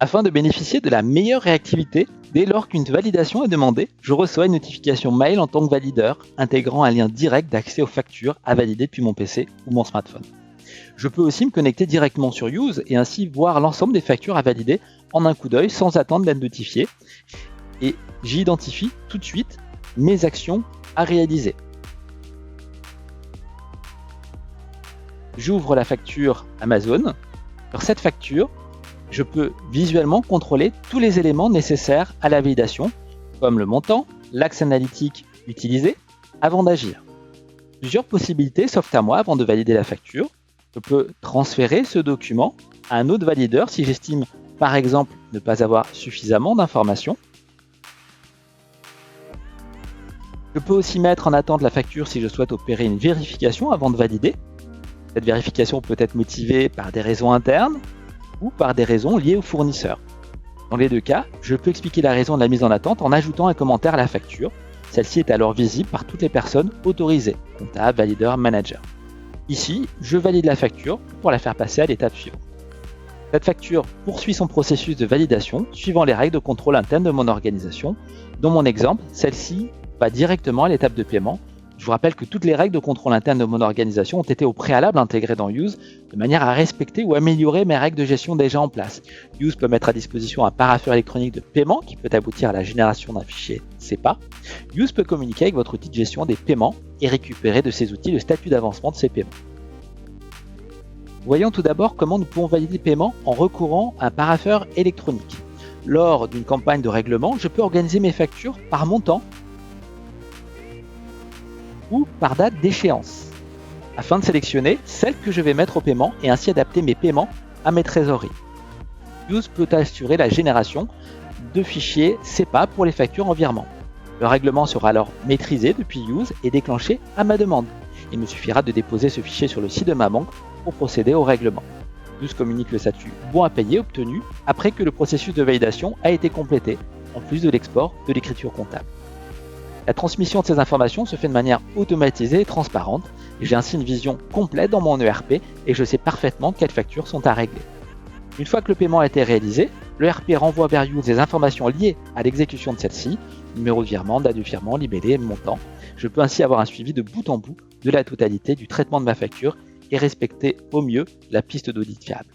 Afin de bénéficier de la meilleure réactivité, dès lors qu'une validation est demandée, je reçois une notification mail en tant que valideur, intégrant un lien direct d'accès aux factures à valider depuis mon PC ou mon smartphone. Je peux aussi me connecter directement sur Use et ainsi voir l'ensemble des factures à valider en un coup d'œil sans attendre d'être notifié. Et j'identifie tout de suite mes actions à réaliser. J'ouvre la facture Amazon. Sur cette facture, je peux visuellement contrôler tous les éléments nécessaires à la validation, comme le montant, l'axe analytique utilisé, avant d'agir. Plusieurs possibilités s'offrent à moi avant de valider la facture. Je peux transférer ce document à un autre valideur si j'estime, par exemple, ne pas avoir suffisamment d'informations. Je peux aussi mettre en attente la facture si je souhaite opérer une vérification avant de valider. Cette vérification peut être motivée par des raisons internes ou par des raisons liées au fournisseur. Dans les deux cas, je peux expliquer la raison de la mise en attente en ajoutant un commentaire à la facture. Celle-ci est alors visible par toutes les personnes autorisées, comptable, valideur, manager. Ici, je valide la facture pour la faire passer à l'étape suivante. Cette facture poursuit son processus de validation suivant les règles de contrôle interne de mon organisation. Dans mon exemple, celle-ci va directement à l'étape de paiement. Je vous rappelle que toutes les règles de contrôle interne de mon organisation ont été au préalable intégrées dans Use de manière à respecter ou améliorer mes règles de gestion déjà en place. Use peut mettre à disposition un parapheur électronique de paiement qui peut aboutir à la génération d'un fichier CEPA. Use peut communiquer avec votre outil de gestion des paiements et récupérer de ces outils le statut d'avancement de ces paiements. Voyons tout d'abord comment nous pouvons valider les paiements en recourant à un parapheur électronique. Lors d'une campagne de règlement, je peux organiser mes factures par montant ou par date d'échéance, afin de sélectionner celle que je vais mettre au paiement et ainsi adapter mes paiements à mes trésoreries. Use peut assurer la génération de fichiers CEPA pour les factures en virement. Le règlement sera alors maîtrisé depuis Use et déclenché à ma demande. Il me suffira de déposer ce fichier sur le site de ma banque pour procéder au règlement. Use communique le statut bon à payer obtenu après que le processus de validation a été complété, en plus de l'export de l'écriture comptable. La transmission de ces informations se fait de manière automatisée et transparente, et j'ai ainsi une vision complète dans mon ERP et je sais parfaitement quelles factures sont à régler. Une fois que le paiement a été réalisé, l'ERP renvoie vers Use des informations liées à l'exécution de celle-ci, numéro de virement, date de virement, libellé, montant. Je peux ainsi avoir un suivi de bout en bout de la totalité du traitement de ma facture et respecter au mieux la piste d'audit fiable.